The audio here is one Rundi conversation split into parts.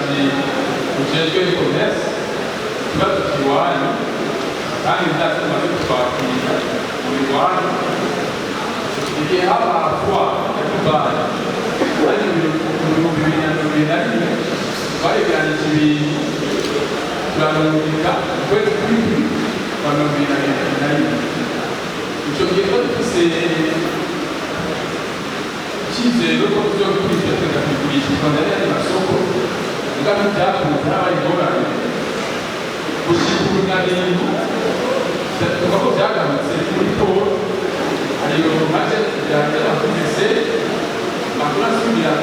ubushakashatsi bujejwe commerce ikibazo kiwanyu kandi bizatuma bitwakira mu Rwanda igihe haba kuwa Dubai ari mu 2021 baregeranije ibintu turarungika ukwezi kw'indwi kwa 2021 icyo gihe dufise icyizere ko tuzokwiteza kugurisha Rwanda ari masoko ngaho byakunze n'abari ngorane gushikura ibintu tuvuga ko byagarutse muri Paul ariyo maze byagera kugeze makuru asubira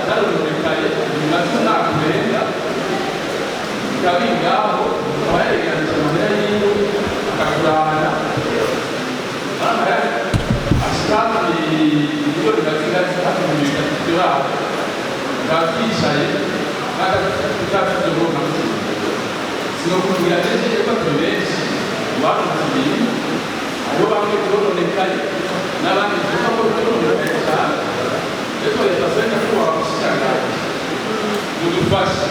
darurumikaye bimaze nakurenga kabingaho abayeganije amahera yiwe akagurana ashikafi ibyo bigazigazi hafi mu bitatu byabo bakwicaye n'agatakizo runaka sinokubwira neza ko turi benshi bakunze ibintu hariho bamwe turononekaye n'abandi tuvuga ko turononekaye cyane ariko leta zenda kubaha abashyikiranganje mudufashe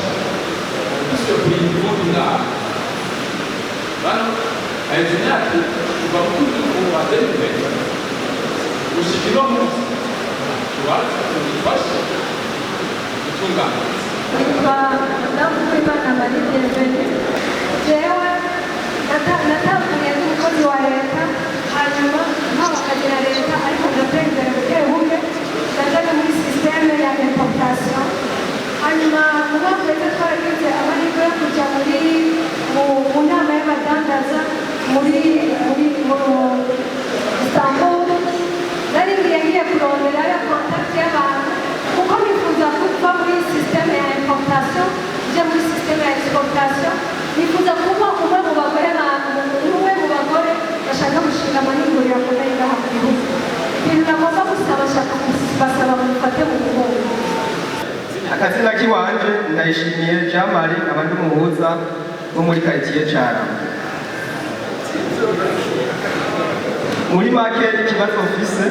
dusubire kurinda ubundi mwaka bano aheza imyaka kuva mu kundi batera imbere gushika ino munsi tubaze mudufashe gutunganya Nitwa Madamu Uwimana Marie Bienvenue. Jewe natanguye n'umukozi wa leta hanyuma nkaba akagira leta ariko ndatera imbere buke buke ndajaga muri systeme ya importation hanyuma mu mwaka wese twaragize amahirwe yo kujya mu nama y'abadandaza muri Istanbul nari ngiye kuronderayo contact y'abantu kuko nifuza kuva muri systeme ya importation ije muri systeme ya exportation nifuza kuba umwe mu bagore bashaka gushinga amahinguriro akomeye ngaha mu gihugu ibintu nagomba gusaba bashaka basaba mufate mu mugongo akazina kiwanje ndayishimiye Jean Marie abandi muhuza bo muri quartier Cara muri make ikibazo mfise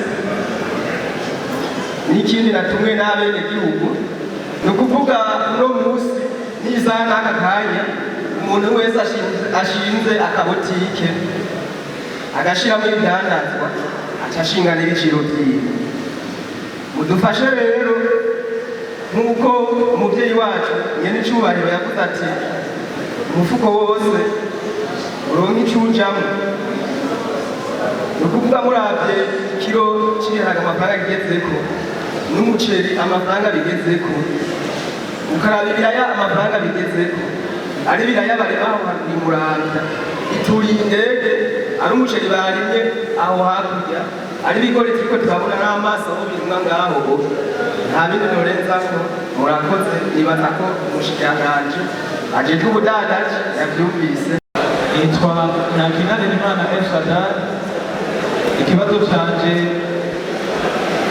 n'ikindi natumwe n'abene gihugu no kuvuga no munsi nizana akakanya umuntu wese ashinze akabotike agashiramo ibidandazwa acashinga n'ibiciro vyiwe mudufashe rero nk'uko umuvyeyi wacu nyene icubahiro yavuze ati umufuko wose uronka ico ujamwo ni ukuvuga muravye kiro c'ibiharage amafaranga bigezeko n'umuceri amafaranga bigezeko ukaraba ibiraya amafaranga bigezeko ari ibiraya barima aho ni Muramvya ituriye indege ari umuceri barimye aho hakurya ari ibigori turiko turabona n'amaso aho birimwa ngaho nta bindi norenzako murakoze nibaza ko umushikiranganji ajejwe ubudandaji yavyumvise. Nitwa Ntakinanimana Elshadad. Ikibazo canje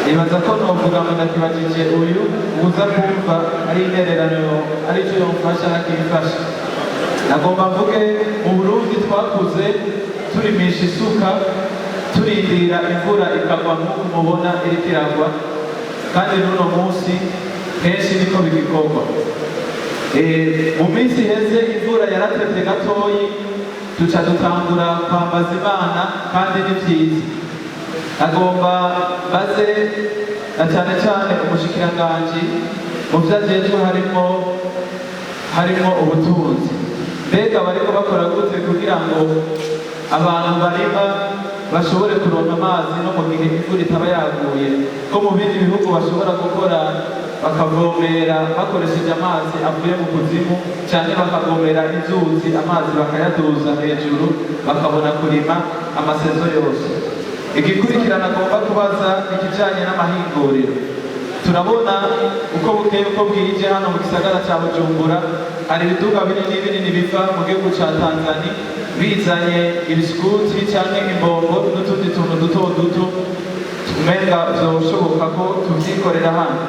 nibaza ko novuga ngo ndakibajije uyu uza kumva ari intererano arico yomfasha nakimfasha. Nagomba mvuge mu Burundi twakuze turimisha isuka turindira imvura ikagwa nk'uko mubona iriko iragwa kandi n'uno munsi kenshi niko bigikorwa. Mu minsi iheze imvura yaratevye gatoyi tuca dutangura kwambaza Imana kandi ni vyiza. Agomba baze na cyane cyane umushikiranganji mu vyo ajejwe harimo ubutunzi. Mbega bariko bakora gute kugira ngo abantu barima bashobore kuronka amazi no mu gihe imvura itaba yaguye, ko mu bindi bihugu bashobora gukora bakavomera bakoresheje amazi avuye mu kuzimu cyane bakavomera inzuzi amazi bakayaduza hejuru bakabona kurima amasezo yose. Igikurikirana agomba kubaza ikijanye n'amahinguriro. Turabona uko bukeye uko bwije hano mu gisagara cya Bujumbura hari ibiduga binini biva mu gihugu ca Tanzania bizanye ibisukuti canke imbombo n'utundi tuntu duto umenga vyoshoboka ko tuvyikorera hano.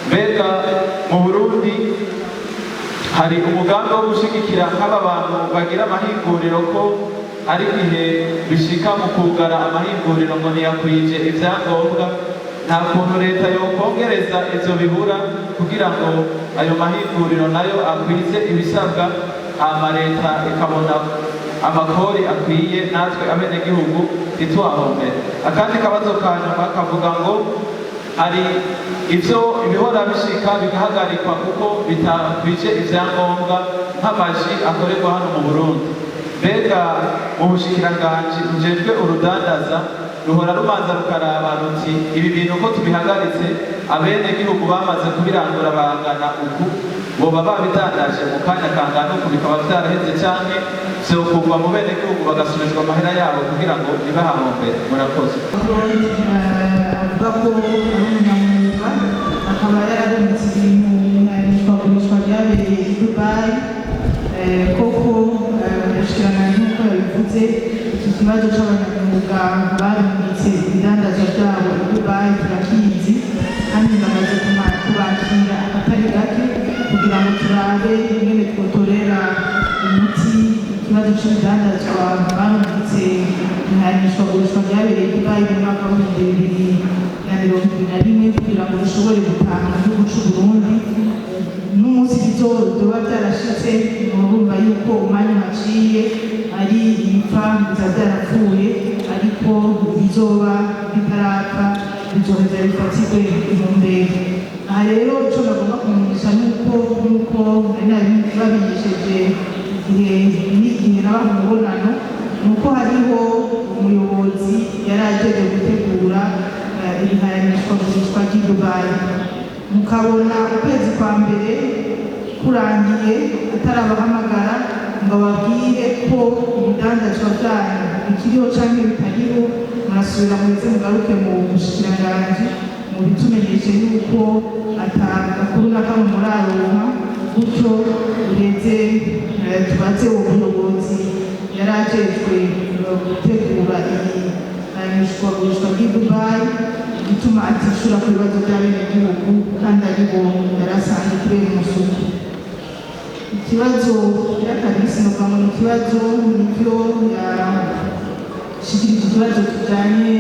Mbega mu Burundi hari umugambi wo gushigikira nk'aba bantu bagira amahinguriro ko ari igihe bishika mu kugara amahinguriro ngo ntiyakwije ivyangombwa nta kuntu leta yokongereza ivyo bibura kugira ngo ayo mahinguriro nayo akwize ibisabwa, hama leta ikabona amakori akwiye, natwe abenegihugu ntitwahombere. Akandi kabazo ka nyuma kavuga ngo hari ivyo ibihora bishika bigahagarikwa kuko bitakwije ivyangombwa nk'amaji akorerwa hano mu Burundi. Mbega mu bushikiranganji bujejwe urudandaza ruhora rubanza rukaraba ruti ibi bintu ko tubihagaritse abenegihugu bamaze kubirangura bangana uku, boba babidandaje mu kanya kangana uku bikaba vyaraheze canke vyokurwa mu benegihugu bagasubizwa amahera yabo kugira ngo ntibahahombere? Murakoze. Avuga ko ari umunyamwuga, akaba yarabonetse ibintu bigurishwa byabereye i Dubai. Koko ubushikiranganji nk'uko yabivuze, iki kibazo c'abanyamwuga barungitse ibidandazwa vyabo i Dubai turakizi, kandi bamaze kubakira akatari gake kugira ngo turabe ingene twotorera umuti ikibazo c'ibidandazwa barungitse ihanishwagurishwa ryabereye i Dubai mu mwaka w'2021 kugira ngo bishobore gutaha mu gihugu c'Uburundi. N'umunsi bizoba vyarashitse murumva yuko umwanya haciye ari ibipfa biza vyarapfuye, ariko bizoba bitarapfa bizoheza bifatirwe intumbero. Aha rero ico bagomba kumenyesha nuko nari babinyesheje igihe naba mu mubonano, nuko hariho umuyobozi yari ajeje gutegura ibihayanishwagurishwa ry'i Dubai. Mukabona ukwezi kwa mbere kurangiye atarabahamagara ngo babwire ko ibidandazwa vyanyu bikiriho canke bitariho, murasubira muze mugaruke mu bushikiranganji mubitumenyeshe yuko atagakuru na kamwe muraronka, gutyo ureze tubaze uwo muyobozi yari ajejwe gutegura ihanishwagurishwa ry'i Dubai bituma atishura ku bibazo by'abenegihugu kandi aribo yari asanzwe kubera umusuku. Ikibazo kira kabisi no kwamo ikibazo nivyo yashikirije ikibazo kijanye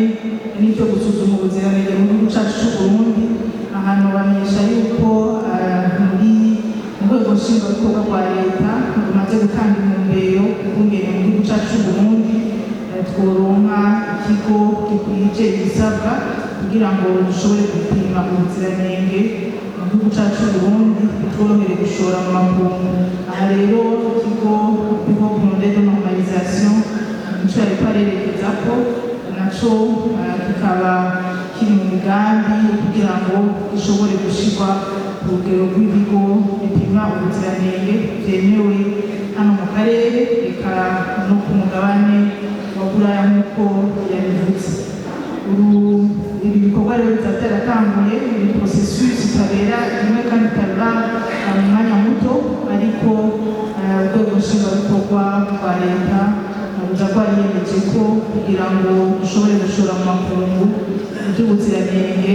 n'ivyo gusuzuma ubuziranenge mu gihugu cacu c'Uburundi. Ahantu bamenyesha yuko muri urwego nshingwabikorwa rwa leta rumaze gutanga intumbero kungene mu gihugu cacu c'Uburundi tworonka ikigo gikwije ibisabwa kugira ngo dushobore gupima ubuziranenge mu gihugu cacu c'Uburundi bitworohere gushora mu makungu. Aha rero ikigo Bureau Burundais de Normalisation nico yariko arerekezako, naco kikaba kiri mu migambi kugira ngo gishobore gushirwa ku rugero rw'ibigo bipima ubuziranenge vyemewe hano mu karere, eka no ku mugabane wa Buraya nk'uko yabivuze. Ibi bikorwa rero bizaba byaratanguye, iyi processus itabera rimwe kandi itabera mu mwanya muto, ariko urwego nshingwabikorwa rwa leta ruza rwariyemeje ko kugira ngo dushobore gushora mu makungu ivy'ubuziranenge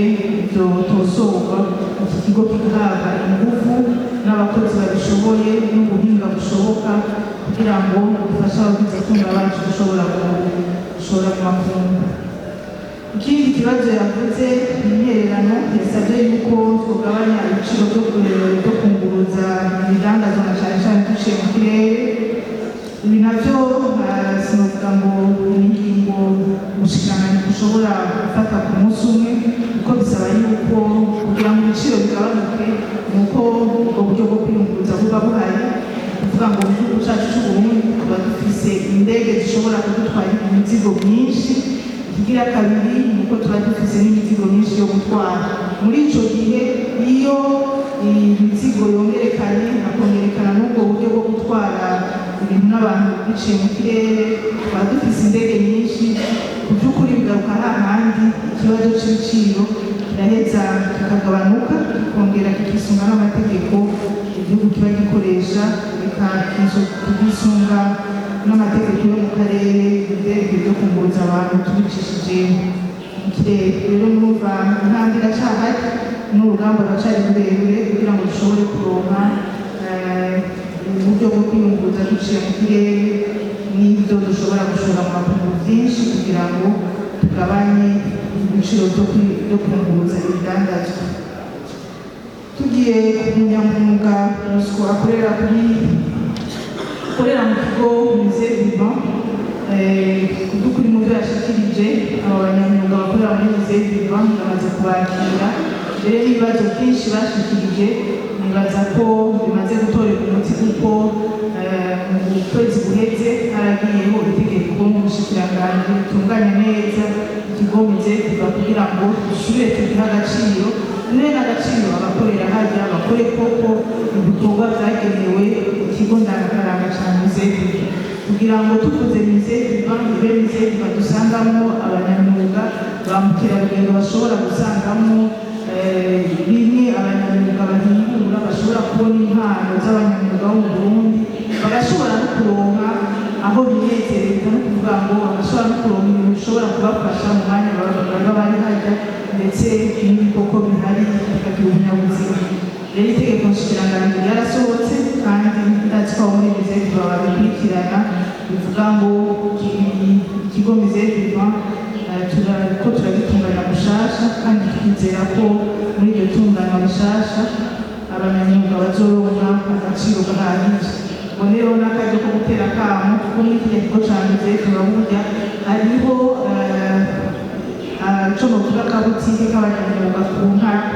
vyotosorwa, iki kigo kigahabwa ingufu n'abakozi babishoboye n'ubuhinga bushoboka kugira ngo bifashe abagizatunga bacu gushobora gushora mu makungu. Ikindi kibazo yavuze imyererano, yasabye yuko twogabanya ibiciro vyo kunguruza ibidandazwa na cane cane duciye mu kirere. Ibi navyo sinovuga ngo n'ingingo ubushikiranganji bushobora gufata ku munsi umwe, kuko bisaba yuko kugira ngo ibiciro bigabanuke nuko ubwo buryo bwo kwiyunguruza buba buhari. Kuvuga ngo mu gihugu cacu c'Uburundi tuba dufise indege zishobora kudutwara imizigo myinshi. Ikigira kabiri nuko tuba dufise n'imizigo myinshi yo gutwara. Muri ico gihe iyo imizigo yongerekanye hakongerekana n'ubwo buryo bwo gutwara ibintu n'abantu biciye mu kirere, tuba dufise indege nyinshi, ku by'ukuri bigaruka hahandi ikibazo c'ibiciro kiraheza kikagabanuka, kikongera kikisunga n'amategeko igihugu kiba gikoresha, kikisunga n'amategeko yo mu karere ibyerekeye byo kunguruza abantu tubicishije mu kirere. Rero numva intambwe iracahari n'urugamba ruracari rurerure kugira ngo dushobore kuronka uburyo bwo kwiyunguruza duciye mu kirere n'ibyo dushobora gushora mu makungu byinshi kugira ngo tugabanye ibiciro byo kunguruza ibidandazwa. Tugiye ku munyamwuga Bosco akorera mu kigo Musée Vivant, kudukuri mu byo yashikirije abo banyamwuga bakorera muri Musée Vivant bamaze kubakira. Mbere y'ibibazo byinshi bashikirije nibaza ko bimaze gutorerwa umuti kuko mu kwezi guheze haragiyeho itegeko mu bushikiranganji ritunganya neza ikigo Musée Vivant kugira ngo dusubire tugihe agaciro n'agaciro abakorera hajya bakore koko ibikorwa byagenewe ikigo ndangakaranga cya Musée Vivant kugira ngo tuvuze Musée Vivant ibe Musée Vivant dusangamo abanyamwuga ba mukerarugendo bashobora gusangamo bimwe abanyamwuga bahingura bashobora kubona impano z'abanyamwuga bo mu Burundi bagashobora no kuronka aho binezereza no kuvuga ngo bagashobora no kuronka ibintu bishobora kubafasha mu mwanya baba bari hajya ndetse n'ibikoko bihari bikagira ibinyabuzima. Rero itegeko nshikiranganji ryarasohotse kandi ndazi ko muri Musée Vivant babikurikirana bivuga ngo ikigo Musée Vivant ko turagitunganya bushasha kandi twizera ko muri iryo tunganywa bushasha abanyamwuga bazoronka agaciro gahagije. Ubwo rero n'akaryo ko gutera akamo kuko muri iki kigo ca Musée Vivant burya hariho ico novuga akabutike k'abanyamwuga ku ntara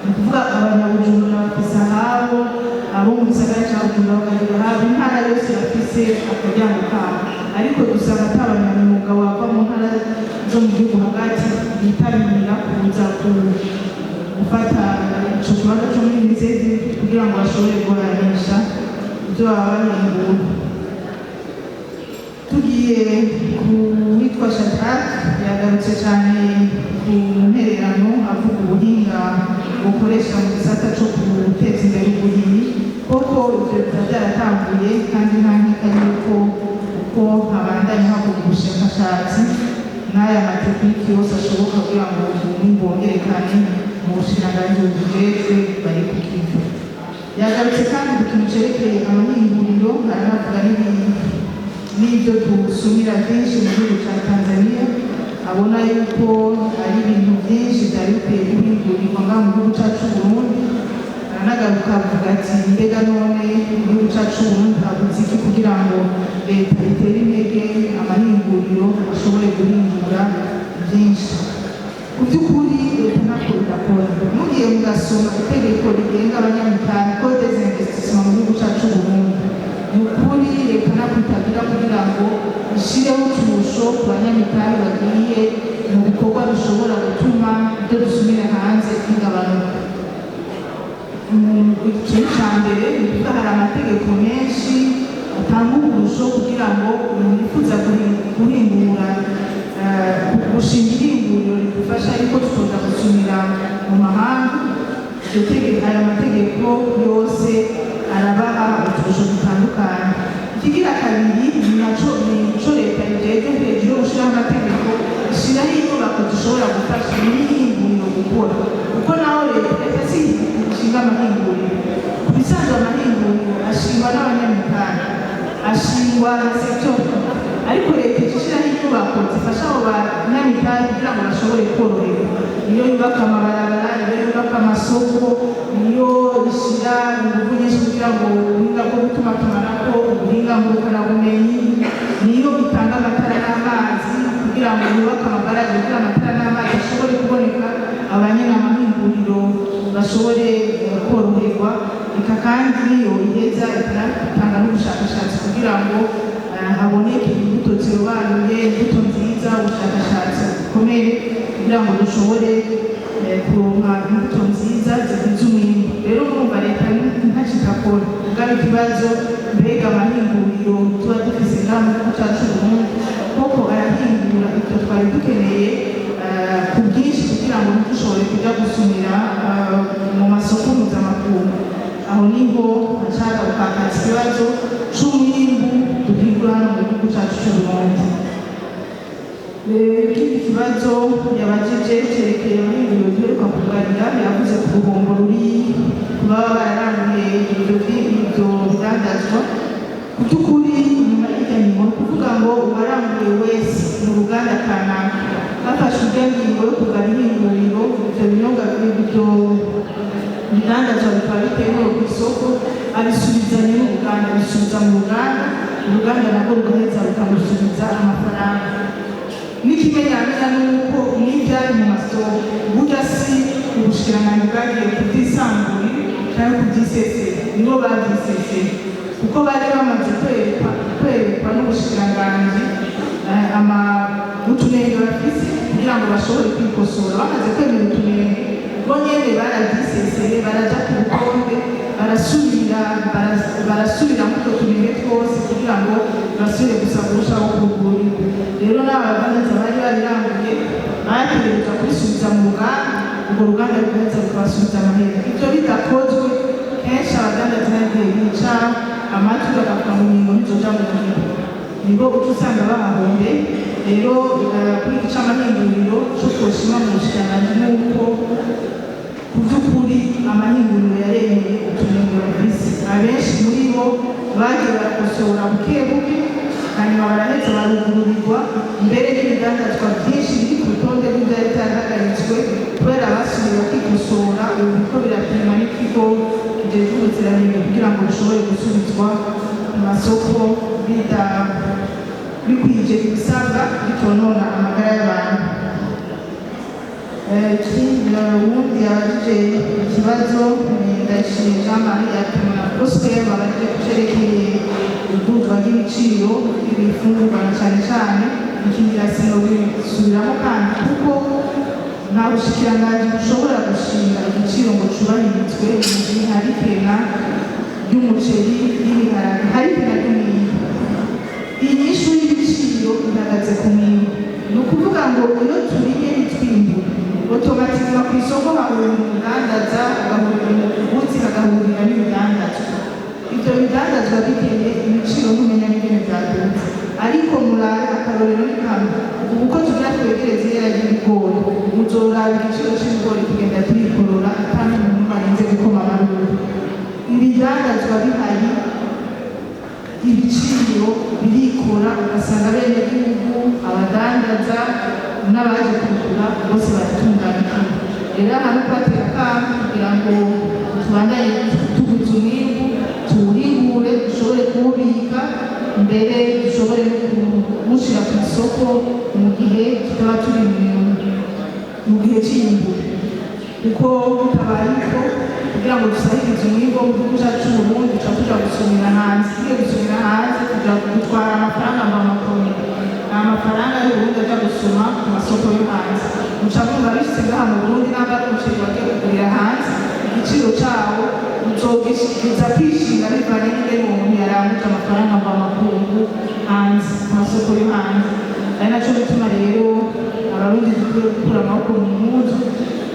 ni ukuvuga abanyabujumbura bafise ahabo abo mu gisagara ca Bujumbura bakagira ahabo intara yose bafise akaryango kabo ariko dusanga ata abanyamwuga bava mu ntara zo mu gihugu hagati bitabira kuza gufata ico kibanza co muri Musée Vivant kugira ngo bashobore guharanisha ibyo baba bahingura. Tugiye ku witwa Shadrack yagarutse cyane ku ntererano avuga ubuhinga bukoresha mu gisata cyo guteza imbere uburimyi koko ibyo biba byaratanguye kandi nta nkeka yuko uko habandanya hakorwa ubushakashatsi n'aya matekiniki yose ashoboka kugira ngo ubumenyi bwongerekane mu bushikiranganji bujejwe bari ku kivi. Yagarutse kandi ku kintu cerekeye amahinguriro aranavuga n'ibyo dusumira byinshi mu gihugu cya Tanzania abona yuko ari ibintu byinshi byari bikwiye guhindurirwa ngaha mu gihugu cyacu Burundi. Aranagaruka avuga ati mbega none igihugu cyacu Burundi habuze iki kugira ngo leta itere intege amahinguriro ashobore guhingura byinshi. Ku by'ukuri leta ntako idakora. Mugiye mugasoma itegeko rigenga abanyamitahe code des investissements mu gihugu cyacu Burundi ni ukuri leta ntako itagira kugira ngo ishireho uturusho ku banyamitahe bagiye mu bikorwa bishobora gutuma ibyo dusumira hanze bigabanuka. Ikintu cya mbere ni ukuvuga hari amategeko menshi atanga uburusho kugira ngo umuntu yifuza guhingura gushinga ihinguriro ridufasha ariko tukaza gusumira mu mahanga. Aya mategeko yose arabaha uturusho dutandukanye. Ikigira kabiri ni ico leta ijejwe hejuru yo gushiraho amategeko ishiraho inyubako zishobora gufasha n'ihinguriro gukora kuko naho leta si ishinga amahinguriro. Ku bisanzwe amahinguriro ashingwa n'abanyamitahe ashingwa na secteur ariko leta ishiraho inyubako zifasha abo banyamitahe kugira ngo bashobore koroherwa. Niyo yubaka amabarabara, niyo yubaka amasoko, niyo ishira ingufu nyinshi kugira ngo ubuhinga bwo gutumatumanako ubuhinga ngurukanabumenyi, niyo itanga amatara n'amazi kugira ngo yubake amabaraje kugira amatara n'amazi ashobore kuboneka abanyene amahinguriro bashobore koroherwa. Eka kandi niyo iheza ikanatanga n'ubushakashatsi kugira ngo haboneke imbuto zirobanuye, imbuto nziza, ubushakashatsi bukomeye kugira ngo dushobore kuronka imbuto nziza zigize umwimbu. Rero mwumva leta ntacyo idakora mugabo ikibazo mbega amahinguriro tuba dufise ngaha mu gihugu cyacu Burundi koko arahingura ibyo twari dukeneye ku bwinshi kugira ngo dushobore kuja gusumira mu masoko mpuzamakungu. Aho niho nshaka gukakaza ikibazo c'umwimbu duhingura hano mu gihugu cyacu c'Uburundi. Ikindi kibazo yabajije cerekeye amahinguriro duheruka kuganira yavuze ku ruhombo ruri baba bararanguye ibyo bidandazwa. Ku by'ukuri nyuma y'irya nyuma ni ukuvuga ngo uwaranguye wese mu ruganda kanaka bafashe bafashe ingingo yo kugana ihinguriro ibyo binyobwa ibyo bidandazwa bikaba bitemewe ku isoko abisubizanye n'uruganda abisubiza mu ruganda uruganda nabwo rugaheza rukamusubiza amafaranga. N'ikimenyamenya ni uko n'ibyari mu masoko burya si ubushikiranganji bwagiye kubyisamburira cyangwa kubyisesera, nibo babyiseseye kuko bari bamaze kwerekwa n'ubushikiranganji utunenge bafise kugira ngo bashobore kwikosora. Bamaze kwemera utunenge bo nyene barabyiseseye baraja ku rutonde barasubira muri utwo tunenge twose kugira ngo basubire gusa kurushaho kugurirwa. Rero n'abadandaza bari babirambuye bategereza kubisubiza mu ruganda, urwo ruganda rugaheza rukabasubiza amahera. Ibyo bidakozwe kenshi abadandaza bagiye bica amatwi bagavuga mu ngingo ntizoja mu ngiro, nibo uca usanga bahahombe. Rero kuri iki c'amahinguriro co twoshima mu bushikiranganji nuko ku by'ukuri amahinguriro yaremeye utunenge bafise. Abenshi muri bo bagiye barakosora buke buke hanyuma baraheza barugururirwa, mbere n'ibidandazwa byinshi biri ku rutonde rw'ibyari byarahagaritswe kubera basubiye bakikosora. Ubu biriko birapimwa n'ikigo kijejwe ubuziranenge kugira ngo bishobore gusubizwa mu masoko bikwije ibisabwa bitonona amagara y'abantu. Ubundi yabajije ikibazo Ndayishimiye Jean Marie yatumana Prosper babajije ku cerekeye iduzwa ry'ibiciro by'ibifungurwa na cyane cyane ikingira sinobisubiramo kandi kuko nta bushikiranganji bushobora gushinga igiciro ngo cubahirizwe mu gihe hari ikena ry'umuceri n'ibiharage, hari ikena ry'umwimbu. Inyishu y'ibiciro ihagaze ku mwimbu, ni ukuvuga ngo iyo turiye ntitwimbure otomatikima ku isoko hahurira umudandaza agahurira umuguzi agahurira n'ibidandazwa. Ibyo bidandazwa biteye ibiciro ntumenya n'ingene byagenze, ariko murabe akarorero ni kamwe. Ubu ko tugira twegereza ihera ry'ibigori muzoraba igiciro c'ibigori tugenda turikorora kandi umuntu arinze gukoma amaruru. Ibidandazwa bihari ibiciro birikora ugasanga bene gihugu abadandaza n'abaje kugura bose baratunganira. Rero hano twatera kandi kugira ngo tubandanye tuguze umwimbu tuwuhingure dushobore kuwubika mbere dushobore kuwushyira ku isoko mu gihe tutaba turi mu gihe cy'iyimbura, kuko bitabaye uko kugira ngo dusahirize umwimbu wo mu gihugu cyacu c'Uburundi tuca tuja gusumira hanze. Tugiye gusumira hanze tuja gutwara amafaranga mvamakungu, nta mafaranga y'Uburundi aja gusuma ku masoko yo hanze. Muca mwumva bishitse ngaha mu Burundi namba ari umuceri bagiye kugurira hanze igiciro cawo uzogiza kwishinga bivanye n'ingene umuntu yaranguje amafaranga mvamakungu hanze ku masoko yo hanze. Ari naco gituma rero abarundi dukwiye gukura amaboko mu mpuzu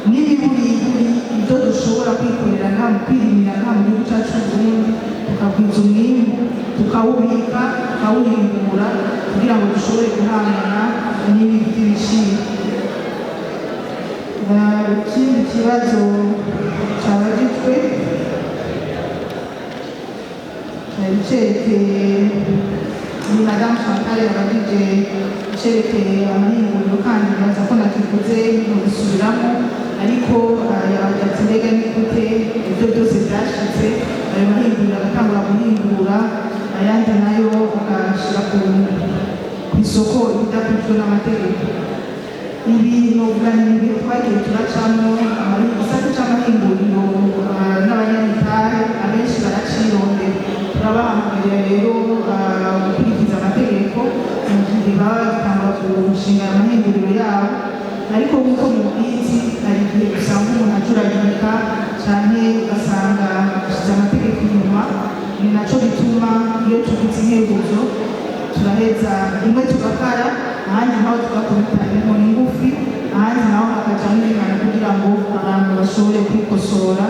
n'ibiburiburi ibyo dushobora kwikorera nta mu kwirimira nta mu gihugu cyacu c'Uburundi, tukagwiza umwimbu tukawubika tukawuhingura kugira ngo dushobore guhangana n'ibi by'ibiciro. Ikindi kibazo cyabajijwe cerekeye ni Madame Chantal yabajije cerekeye amahinguriro kandi bibaza ko nakivuze ntibisubiramo, ariko yabaga ati mbega ni gute ibyo byose byashitse ayo mahinguriro agatangura guhingura ayandi nayo agashyira ku isoko ibidakurikijwe n'amategeko. Ibi novuga ni ibintu twagiye turacamo igisata c'amahinguriro n'abanyamitahe abenshi baracirondera. Turabahamagara rero gukurikiza amategeko mu gihe baba bagitangura gushinga amahinguriro yabo, ariko nk'uko mubizi hari igihe usanga umuntu acuragirika canke ugasanga ashyize amategeko inyuma. Ni naco gituma iyo tugize integuzo turaheza rimwe tugakara ahandi naho tugakubita inkoni ngufi ahandi naho hakajamwo ibihano kugira ngo abantu bashobore kwikosora.